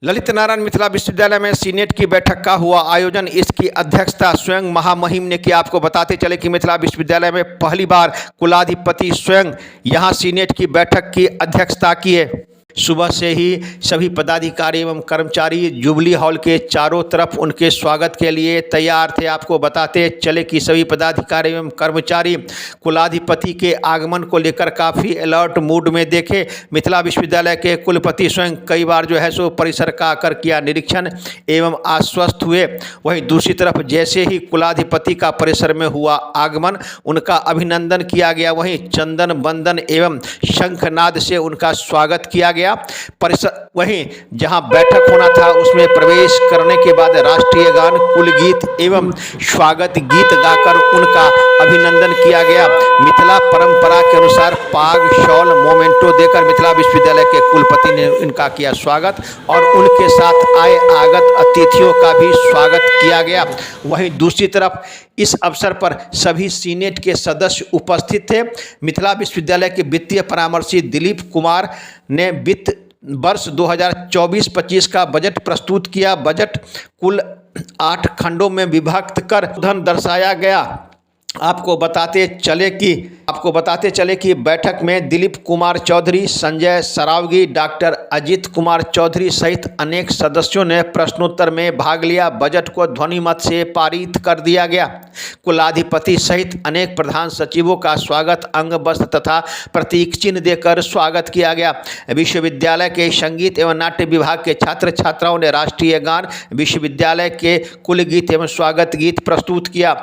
ललित नारायण मिथिला विश्वविद्यालय में सीनेट की बैठक का हुआ आयोजन। इसकी अध्यक्षता स्वयं महामहिम ने की। आपको बताते चले कि मिथिला विश्वविद्यालय में पहली बार कुलाधिपति स्वयं यहां सीनेट की बैठक की अध्यक्षता किए। सुबह से ही सभी पदाधिकारी एवं कर्मचारी जुबली हॉल के चारों तरफ उनके स्वागत के लिए तैयार थे। आपको बताते चले कि सभी पदाधिकारी एवं कर्मचारी कुलाधिपति के आगमन को लेकर काफ़ी अलर्ट मूड में देखे। मिथिला विश्वविद्यालय के कुलपति स्वयं कई बार जो है सो परिसर का आकर किया निरीक्षण एवं आश्वस्त हुए। वहीं दूसरी तरफ जैसे ही कुलाधिपति का परिसर में हुआ आगमन, उनका अभिनंदन किया गया। वहीं चंदन बंदन एवं शंखनाद से उनका स्वागत किया गया। परिसर वहीं जहां बैठक होना था उसमें प्रवेश करने के बाद राष्ट्रीय गान, कुल गीत एवं स्वागत गीत गाकर उनका अभिनंदन किया गया। मिथिला परंपरा के अनुसार पाग, शॉल, मोमेंटो देकर मिथिला विश्वविद्यालय के कुलपति ने इनका किया स्वागत और उनके साथ आए आगत अतिथियों का भी स्वागत किया गया। वहीं दूसरी तरफ इस अवसर पर सभी सीनेट के सदस्य उपस्थित थे। मिथिला विश्वविद्यालय के वित्तीय परामर्शी दिलीप कुमार ने वित्त वर्ष 2024-25 का बजट प्रस्तुत किया। बजट कुल 8 खंडों में विभक्त कर धन दर्शाया गया। आपको बताते चले कि बैठक में दिलीप कुमार चौधरी, संजय सरावगी, डॉक्टर अजित कुमार चौधरी सहित अनेक सदस्यों ने प्रश्नोत्तर में भाग लिया। बजट को ध्वनिमत से पारित कर दिया गया। कुलाधिपति सहित अनेक प्रधान सचिवों का स्वागत अंग वस्त्र तथा प्रतीक चिन्ह देकर स्वागत किया गया। विश्वविद्यालय के संगीत एवं नाट्य विभाग के छात्र छात्राओं ने राष्ट्रीय गान, विश्वविद्यालय के कुल गीत एवं स्वागत गीत प्रस्तुत किया।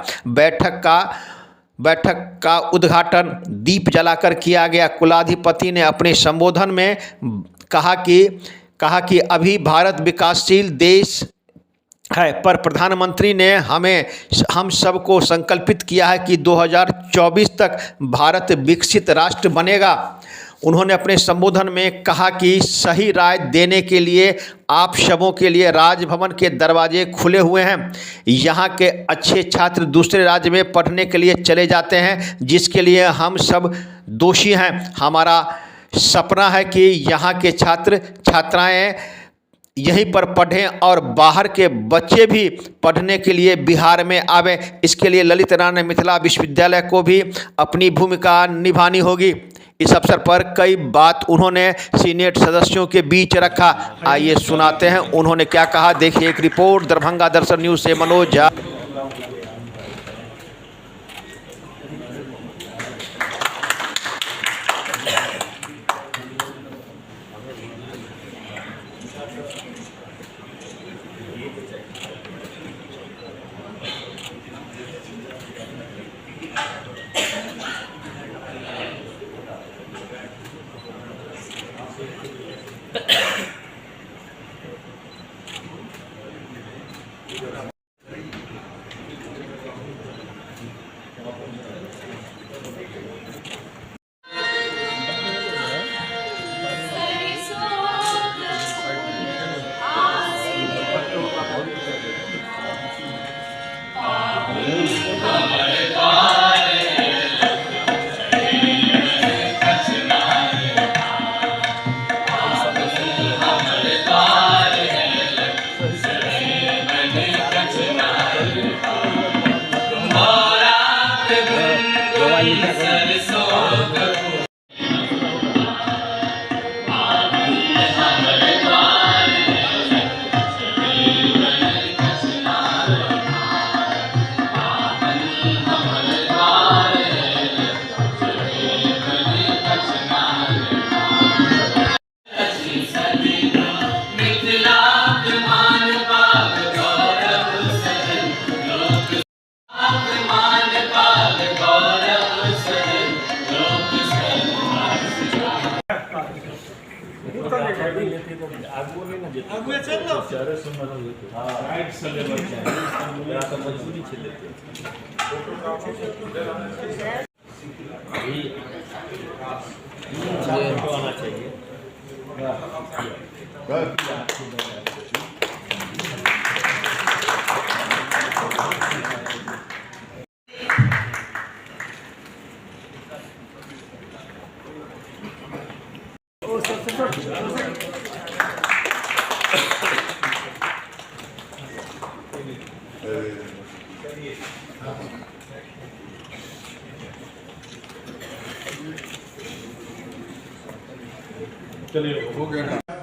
बैठक का उद्घाटन दीप जलाकर किया गया। कुलाधिपति ने अपने संबोधन में कहा कि अभी भारत विकासशील देश है, पर प्रधानमंत्री ने हम सबको संकल्पित किया है कि 2024 तक भारत विकसित राष्ट्र बनेगा। उन्होंने अपने संबोधन में कहा कि सही राय देने के लिए आप सबों के लिए राजभवन के दरवाजे खुले हुए हैं। यहाँ के अच्छे छात्र दूसरे राज्य में पढ़ने के लिए चले जाते हैं, जिसके लिए हम सब दोषी हैं। हमारा सपना है कि यहाँ के छात्र छात्राएं यहीं पर पढ़ें और बाहर के बच्चे भी पढ़ने के लिए बिहार में आवें। इसके लिए ललित नारायण मिथिला विश्वविद्यालय को भी अपनी भूमिका निभानी होगी। इस अवसर पर कई बात उन्होंने सीनेट सदस्यों के बीच रखा। आइए सुनाते हैं उन्होंने क्या कहा। देखिए एक रिपोर्ट दरभंगा दर्शन न्यूज से Manoj Jha.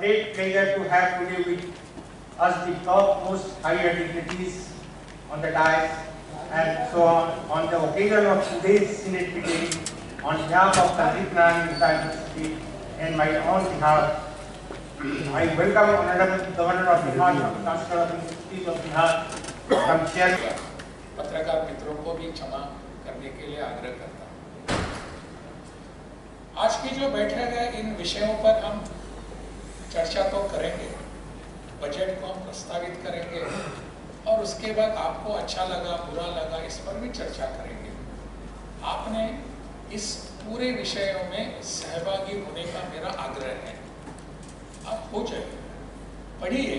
Great pleasure to have today with us the topmost higher dignitaries on the dais, and so on the occasion of today's Senate meeting, on behalf of Sandeep Narayan University and my own behalf, I welcome Honorable Governor of Bihar, Chancellor of University of Bihar, from Chair. पत्रकार मित्रों को भी क्षमा करने के लिए आग्रह करता हूँ। आज की जो बैठक है, इन विषयों पर हम चर्चा तो करेंगे, बजट को हम प्रस्तावित करेंगे और उसके बाद आपको अच्छा लगा बुरा लगा इस पर भी चर्चा करेंगे। आपने इस पूरे विषयों में सहभागी होने का मेरा आग्रह है। आप हो जाइए, पढ़िए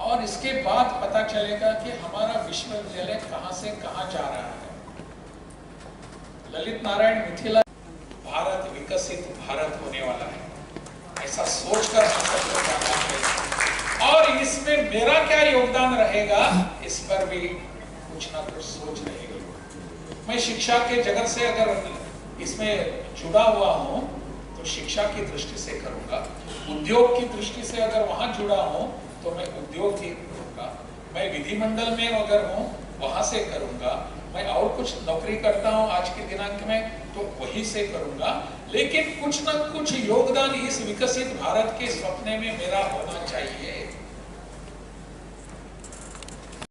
और इसके बाद पता चलेगा कि हमारा विश्वविद्यालय कहां से कहां जा रहा है। ललित नारायण मिथिला भारत विकसित भारत होने वाला है, ऐसा सोचकर हम सब लोग जाना है और इसमें मेरा क्या योगदान रहेगा इस पर भी कुछ ना कुछ सोच रहेगी। मैं शिक्षा के जगत से अगर इसमें जुड़ा हुआ हूं तो शिक्षा की दृष्टि से करूंगा, उद्योग की दृष्टि से अगर वहां जुड़ा हूं तो मैं उद्योग ही करूंगा, मैं विधिमंडल में अगर हूं वहां से करूंगा, मैं और कुछ नौकरी करता हूं आज के दिनांक में तो वही से करूंगा, लेकिन कुछ ना कुछ योगदान इस विकसित भारत के सपने में मेरा होना चाहिए।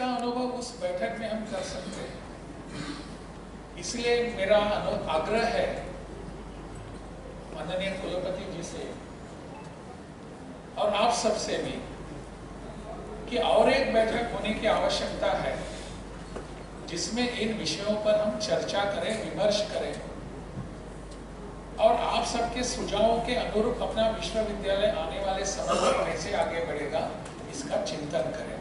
अनुभव उस बैठक में हम कर सकते हैं, इसलिए मेरा आग्रह है माननीय कुलपति जी से और आप सबसे भी कि और एक बैठक होने की आवश्यकता है जिसमें इन विषयों पर हम चर्चा करें, विमर्श करें और आप सबके सुझावों के अनुरूप अपना विश्वविद्यालय आने वाले समय में कैसे आगे बढ़ेगा इसका चिंतन करें।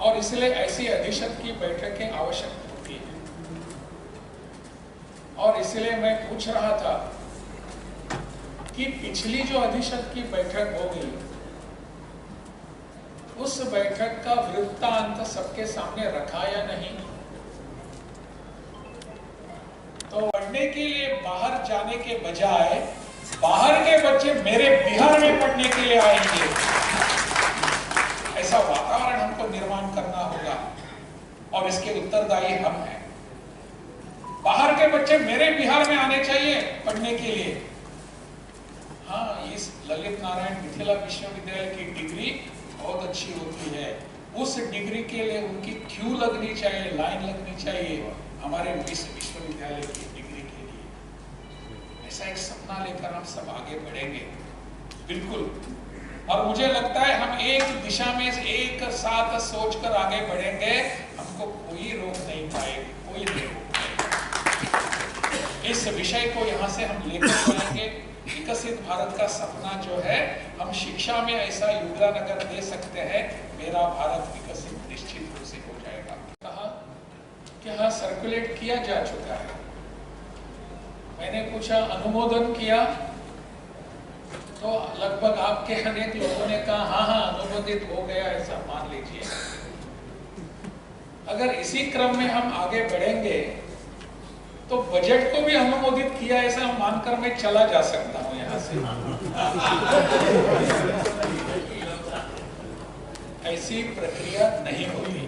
और इसलिए ऐसी अधिशत की बैठकें आवश्यक होती है। और इसलिए मैं पूछ रहा था कि पिछली जो अधिशत की बैठक हो गई उस बैठक का वृत्तांत सबके सामने रखा या नहीं। तो पढ़ने के लिए बाहर जाने के बजाय बाहर के बच्चे मेरे बिहार में पढ़ने के लिए आएंगे, ऐसा वातावरण हमको निर्माण करना होगा और इसके उत्तरदायी हम हैं। बाहर के बच्चे मेरे बिहार में आने चाहिए पढ़ने के लिए। हाँ, इस ललित नारायण मिथिला विश्वविद्यालय की डिग्री बहुत अच्छी होती है, उस डिग्री के लिए उनकी क्यू लगनी चाहिए, लाइन लगनी चाहिए हमारे विश्वविद्यालय की डिग्री के लिए। ऐसा एक सपना लेकर हम सब आगे बढ़ेंगे बिल्कुल। और मुझे लगता है हम एक दिशा में एक साथ सोचकर आगे बढ़ेंगे, हमको कोई रोक नहीं पाएगा, कोई नहीं रोक पाएगा। इस विषय को यहाँ से हम लेकर जाएंगे। विकसित भारत का सपना जो है, हम शिक्षा में ऐसा योगदान अगर दे सकते हैं, मेरा भारत विकसित निश्चित रूप से हो जाएगा। कहा कि हाँ, सर्कुलेट किया जा चुका है। मैंने पूछा अनुमोदन किया तो लगभग आपके अनेक लोगों ने कहा हाँ हाँ अनुमोदित हो गया, ऐसा मान लीजिए। अगर इसी क्रम में हम आगे बढ़ेंगे तो बजट को भी अनुमोदित किया ऐसा मानकर मैं चला जा सकता हूं यहां से। ऐसी प्रक्रिया नहीं होती।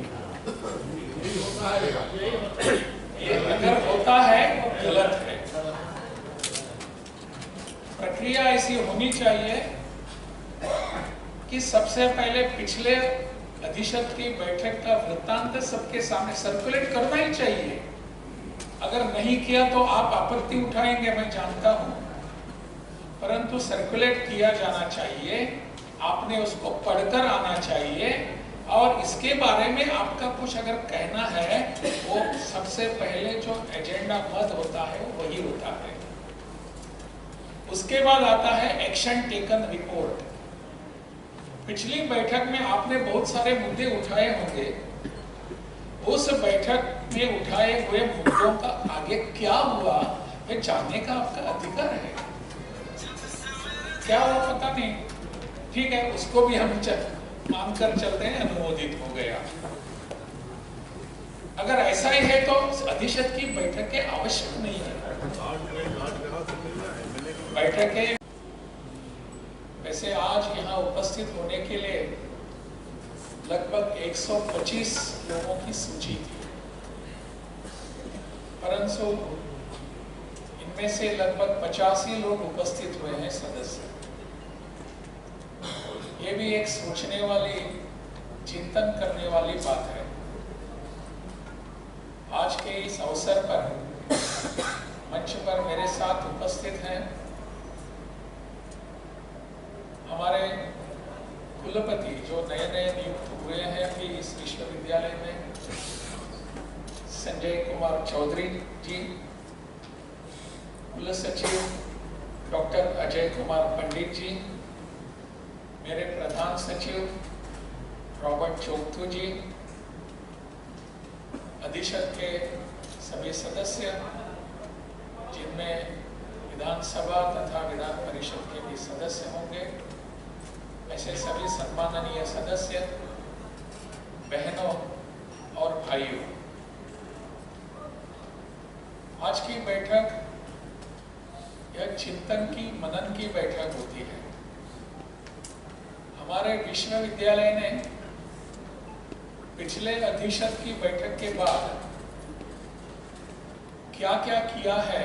ये अगर होता है तो गलत है। प्रक्रिया ऐसी होनी चाहिए कि सबसे पहले पिछले अधिशत की बैठक का वृत्तांत सबके सामने सर्कुलेट करना ही चाहिए। अगर नहीं किया तो आप आपत्ति उठाएंगे, मैं जानता हूं, परंतु सर्कुलेट किया जाना चाहिए। आपने उसको पढ़कर आना चाहिए और इसके बारे में आपका कुछ अगर कहना है वो सबसे पहले जो एजेंडा मत होता है वो वही होता है। उसके बाद आता है एक्शन टेकन रिपोर्ट। पिछली बैठक में आपने बहुत सारे मुद्दे उठाए होंगे, उस बैठक में उठाए हुए मुद्दों का आगे क्या हुआ ये जानने का आपका अधिकार है। क्या हुआ पता नहीं, ठीक है, उसको भी हम मानकर चलते हैं, अनुमोदित हो गया। अगर ऐसा ही है तो अधिशत की बैठकें आवश्यक नहीं है। बैठकें वैसे आज यहाँ उपस्थित होने के लिए लगभग 125 लोगों की सूची थी, परंतु इनमें से लगभग 50 ही लोग उपस्थित हुए हैं सदस्य। ये भी एक सोचने वाली, चिंतन करने वाली बात है। आज के इस अवसर पर मंच पर मेरे साथ उपस्थित हैं हमारे कुलपति जो नए नियुक्त हुए हैं अभी इस विश्वविद्यालय में, संजय कुमार चौधरी जी, कुल सचिव डॉक्टर अजय कुमार पंडित जी, मेरे प्रधान सचिव रॉबर्ट चोक्थू जी, अधिशत के सभी सदस्य जिनमें विधानसभा तथा विधान परिषद के भी सदस्य होंगे, ऐसे सभी सम्माननीय सदस्य, बहनों और भाइयों, आज की बैठक यह चिंतन की, मनन की बैठक होती है। हमारे विश्वविद्यालय ने पिछले अधिशत की बैठक के बाद क्या क्या किया है,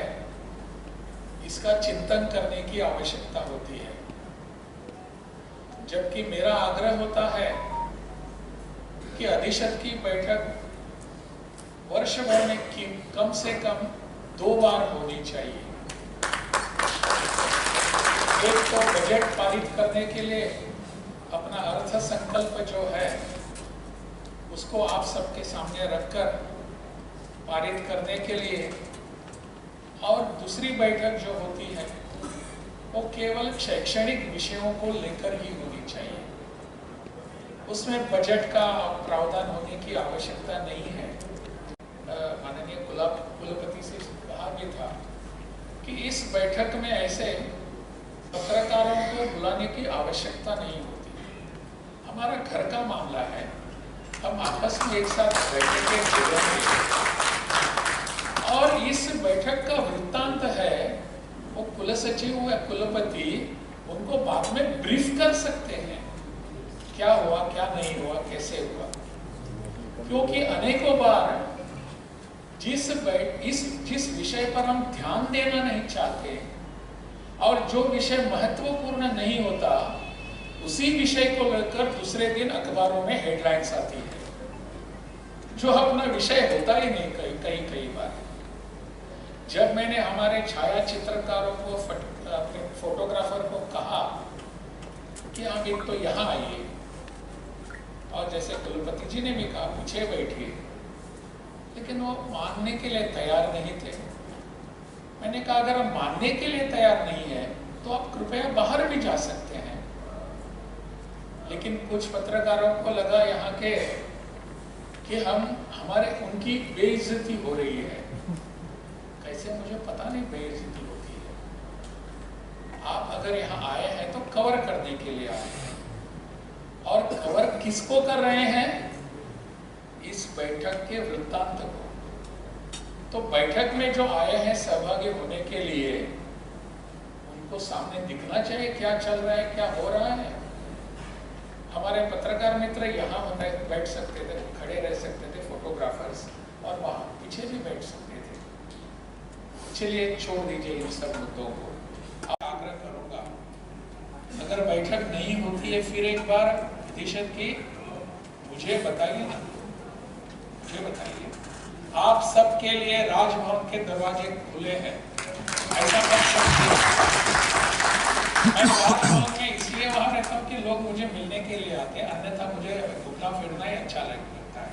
इसका चिंतन करने की आवश्यकता होती है। जबकि मेरा आग्रह होता है कि अधिशत की बैठक वर्ष भर में कम से कम 2 बार होनी चाहिए। एक तो बजट पारित करने के लिए अपना अर्थ संकल्प जो है उसको आप सबके सामने रखकर पारित करने के लिए, और दूसरी बैठक जो होती है वो केवल शैक्षणिक विषयों को लेकर ही होनी चाहिए। उसमें बजट का प्रावधान होने की आवश्यकता नहीं है। माननीय कुलपति से कहा भी था कि इस बैठक में ऐसे पत्रकारों को बुलाने की आवश्यकता नहीं होती। हमारा घर का मामला है, हम आपस में एक साथ बैठेंगे और इस बैठक का वृत्तांत है वो कुल सचिव या कुलपति उनको बाद में ब्रीफ कर सकते हैं, क्या हुआ, क्या नहीं हुआ, कैसे हुआ। क्योंकि अनेकों बार जिस विषय पर हम ध्यान देना नहीं चाहते और जो विषय महत्वपूर्ण नहीं होता, उसी विषय को लेकर दूसरे दिन अखबारों में हेडलाइंस आती है, जो अपना विषय होता ही नहीं। कई बार जब मैंने हमारे छाया चित्रकारों को, फोटोग्राफर को कहा कि आप एक तो यहाँ आइए, और जैसे कुलपति जी ने भी कहा पीछे बैठिए, लेकिन वो मानने के लिए तैयार नहीं थे। मैंने कहा अगर हम मानने के लिए तैयार नहीं है तो आप कृपया बाहर भी जा सकते हैं। लेकिन कुछ पत्रकारों को लगा यहाँ के कि उनकी बेइज्जती हो रही है। कैसे, मुझे पता नहीं बेइज्जती होती है। आप अगर यहाँ आए हैं तो कवर करने के लिए आए हैं, और कवर किसको कर रहे हैं? इस बैठक के वृत्तांत को। तो बैठक में जो आए हैं सहभागी होने के लिए, उनको सामने दिखना चाहिए क्या चल रहा है, क्या हो रहा है। हमारे पत्रकार मित्र यहाँ बैठ सकते थे, खड़े रह सकते थे, फोटोग्राफर्स, और वहाँ पीछे भी बैठ सकते थे। चलिए छोड़ दीजिए इन सब मुद्दों को। आग्रह करूंगा, अगर बैठक नहीं होती है फिर एक बार अधिशत की मुझे बताइए ना, मुझे बताइए। आप सबके लिए राजभवन के दरवाजे खुले हैं, ऐसा मत समझिए। मैं राजभवन में इसलिए वहां रहता हूँ कि लोग मुझे मिलने के लिए आते हैं, अन्यथा मुझे घूमना फिरना ही अच्छा लगता है।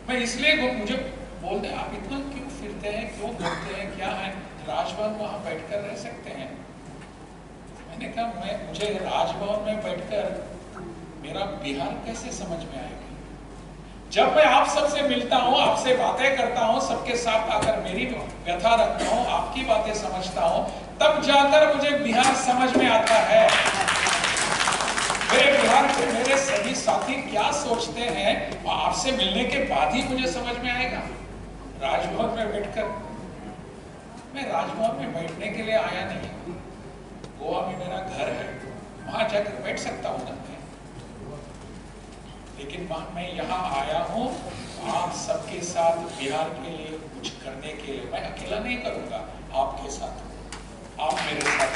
मैं इसलिए मुझे बोलते हैं आप इतना क्यों फिरते हैं, क्यों घूमते हैं, क्या है? राजभवन वहां बैठकर रह सकते हैं। मैंने कहा मुझे राजभवन में बैठकर मेरा बिहार कैसे समझ में आएगा? जब मैं आप सबसे मिलता हूं, आपसे बातें करता हूं, सबके साथ आकर मेरी व्यथा रखता हूं, आपकी बातें समझता हूं, तब जाकर मुझे बिहार समझ में आता है। बिहार के मेरे सभी साथी क्या सोचते हैं आपसे मिलने के बाद ही मुझे समझ में आएगा। राजभवन में बैठकर, मैं राजभवन में बैठने के लिए आया नहीं, गोवा में मेरा घर है, वहां जाकर बैठ सकता हूं ना मैं, लेकिन मैं यहाँ आया हूँ आप सबके साथ बिहार के लिए कुछ करने के लिए। मैं अकेला नहीं करूंगा, आपके साथ, आप मेरे साथ,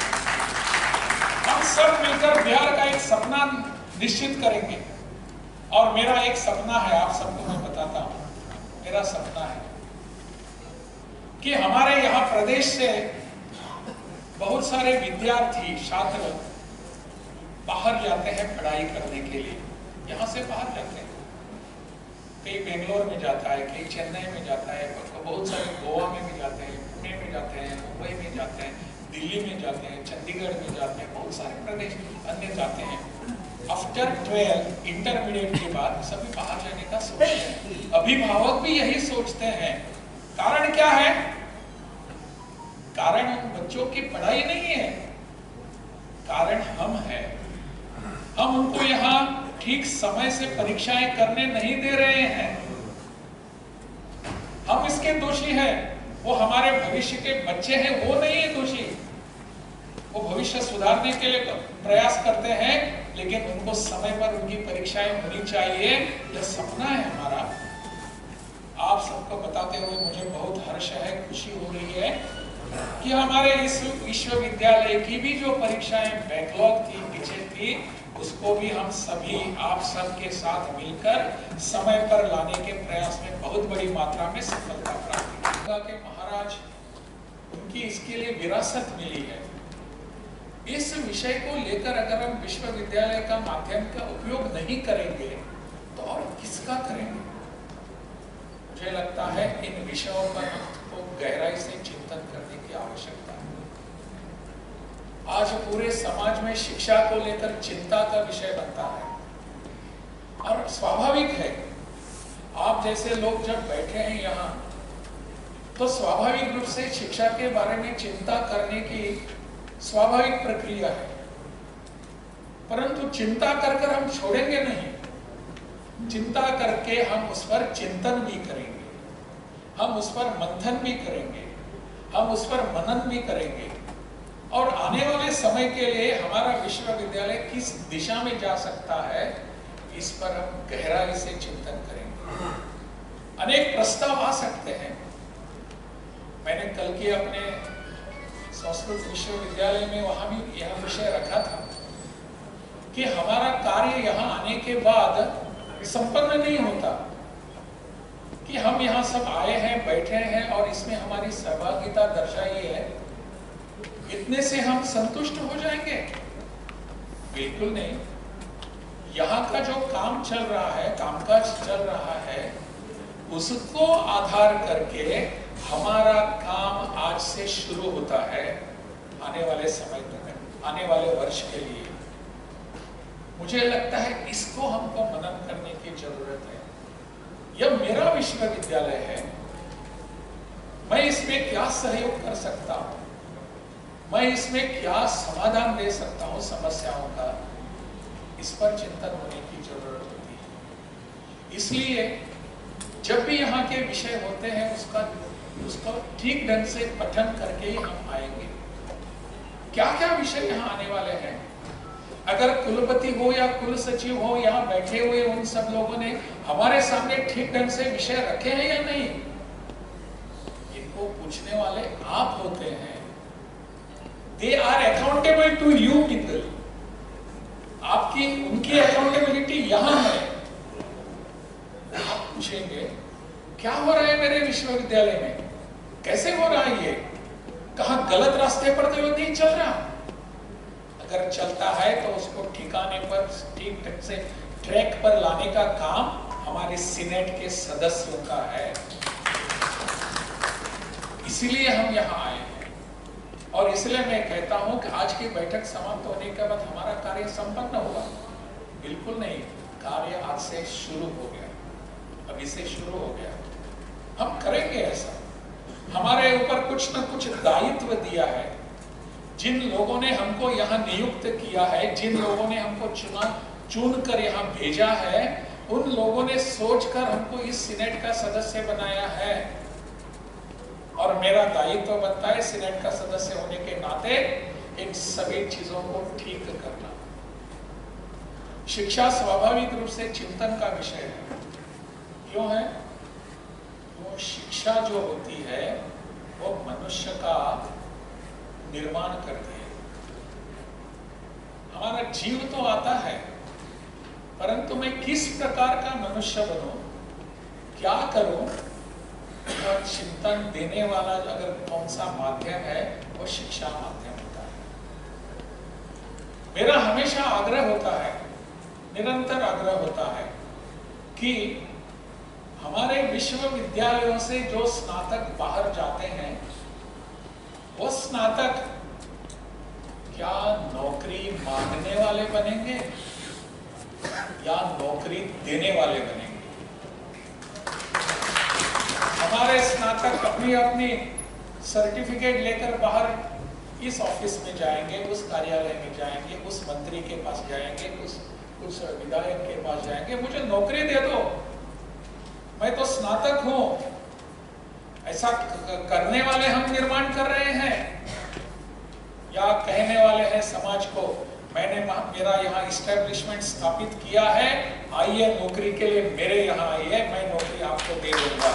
हम सब मिलकर बिहार का एक सपना निश्चित करेंगे। और मेरा एक सपना है, आप सबको मैं बताता हूं, मेरा सपना है कि हमारे यहाँ प्रदेश से बहुत सारे विद्यार्थी छात्र बाहर जाते हैं पढ़ाई करने के लिए, यहाँ से बाहर जाते हैं, कई बेंगलोर में जाता है, कई चेन्नई में जाता है, बहुत सारे गोवा में भी जाते हैं, पुणे में जाते हैं, मुंबई में जाते हैं, दिल्ली में जाते हैं, चंडीगढ़ में जाते हैं, बहुत सारे प्रदेश अन्य जाते हैं। आफ्टर 12 इंटरमीडिएट के बाद सभी बाहर जाने का सोचते हैं, अभिभावक भी यही सोचते हैं। कारण क्या है? कारण उन बच्चों की पढ़ाई नहीं है, कारण हम हैं। हम उनको यहाँ ठीक समय से परीक्षाएं करने नहीं दे रहे हैं, हम इसके दोषी हैं। वो हमारे भविष्य के बच्चे हैं, वो नहीं है दोषी। वो भविष्य सुधारने के लिए प्रयास करते हैं, लेकिन उनको समय पर उनकी परीक्षाएं होनी चाहिए, यह सपना है हमारा। आप सबको बताते हुए मुझे बहुत हर्ष है, खुशी हो रही है कि हमारे इस विश्वविद्यालय की भी जो परीक्षाएं बैकलॉग थी, पीछे थी, उसको भी हम सभी आप सबके साथ मिलकर समय पर लाने के प्रयास में बहुत बड़ी मात्रा में सफलता प्राप्त की। के महाराज, उनकी इसके लिए विरासत मिली है। इस विषय को लेकर अगर हम विश्वविद्यालय का माध्यम का उपयोग नहीं करेंगे तो और किसका करेंगे? मुझे लगता है इन विषयों पर हमको गहराई से चिंतन करने की आवश्यकता है। आज पूरे समाज में शिक्षा को लेकर चिंता का विषय बनता है और स्वाभाविक है, आप जैसे लोग जब बैठे हैं यहाँ तो स्वाभाविक रूप से शिक्षा के बारे में चिंता करने की स्वाभाविक प्रक्रिया है। परंतु चिंता कर हम छोड़ेंगे नहीं, चिंता करके हम उस पर चिंतन भी करेंगे, हम उस पर मंथन भी करेंगे, हम उस पर मनन भी करेंगे और आने वाले समय के लिए हमारा विश्वविद्यालय किस दिशा में जा सकता है, इस पर हम गहराई से चिंतन करेंगे। अनेक प्रस्ताव आ सकते हैं। मैंने कल के अपने संस्कृत विश्वविद्यालय में वहां भी यह विषय रखा था कि हमारा कार्य यहाँ आने के बाद संपन्न नहीं होता कि हम यहाँ सब आए हैं, बैठे हैं और इसमें हमारी सहभागिता दर्शाई है, इतने से हम संतुष्ट हो जाएंगे? बिल्कुल नहीं। यहाँ का जो काम चल रहा है, कामकाज चल रहा है, उसको आधार करके हमारा काम आज से शुरू होता है आने वाले समय तक, आने वाले वर्ष के लिए। मुझे लगता है इसको हमको मनन करने की जरूरत है। यह मेरा विश्वविद्यालय है, मैं इसमें क्या सहयोग कर सकता हूं, मैं इसमें क्या समाधान दे सकता हूं समस्याओं का, इस पर चिंतन होने की जरूरत होती है। इसलिए जब भी यहाँ के विषय होते हैं उसका ठीक ढंग से पठन करके ही हम आएंगे। क्या क्या विषय यहाँ आने वाले हैं, अगर कुलपति हो या कुल सचिव हो, यहाँ बैठे हुए उन सब लोगों ने हमारे सामने ठीक ढंग से विषय रखे हैं या नहीं, इनको पूछने वाले आप होते हैं। They are accountable to you people. आपकी उनकी अकाउंटेबिलिटी यहाँ है। आप पूछेंगे क्या हो रहा है मेरे विश्वविद्यालय में, कैसे हो रहा है, ये कहाँ गलत रास्ते पर तो नहीं चल रहा? अगर चलता है तो उसको ठिकाने पर ठीक ढंग से ट्रैक पर लाने का काम हमारे सीनेट के सदस्यों का है। इसीलिए हम यहाँ आए हैं और इसलिए मैं कहता हूं कि आज की बैठक समाप्त होने के बाद हमारा कार्य संपन्न होगा, बिल्कुल नहीं। कार्य आज से शुरू हो गया, अभी से शुरू हो गया। हम करेंगे ऐसा। हमारे ऊपर कुछ न कुछ दायित्व दिया है। जिन लोगों ने हमको यहाँ नियुक्त किया है, जिन लोगों ने हमको चुनकर यहाँ भेजा है, उन लोगों ने सोचकर हमको इस सीनेट का सदस्य बनाया है और मेरा दायित्व बनता है सीनेट का सदस्य होने के नाते इन सभी चीजों को ठीक करना। शिक्षा स्वाभाविक रूप से चिंतन का विषय है। क्यों है? वो शिक्षा जो होती है वो मनुष्य का निर्माण करती है। हमारा जीव तो आता है, परंतु मैं किस प्रकार का मनुष्य बनूं, क्या करूं, तो चिंतन देने वाला अगर कौन सा माध्यम है वो शिक्षा माध्यम होता है। मेरा हमेशा आग्रह होता है, निरंतर आग्रह होता है कि हमारे विश्वविद्यालयों से जो स्नातक बाहर जाते हैं वो स्नातक क्या नौकरी मांगने वाले बनेंगे या नौकरी देने वाले बनेंगे? हमारे स्नातक अपनी अपनी सर्टिफिकेट लेकर बाहर इस ऑफिस में जाएंगे, उस कार्यालय में जाएंगे, उस मंत्री के पास जाएंगे, उस विधायक के पास जाएंगे, मुझे नौकरी दे दो, मैं तो स्नातक हूं। ऐसा करने वाले हम निर्माण कर रहे हैं या कहने वाले हैं समाज को मैंने मेरा यहाँ इस्टेब्लिशमेंट स्थापित किया है, आइए नौकरी के लिए मेरे यहाँ आइए, मैं नौकरी आपको दे दूंगा।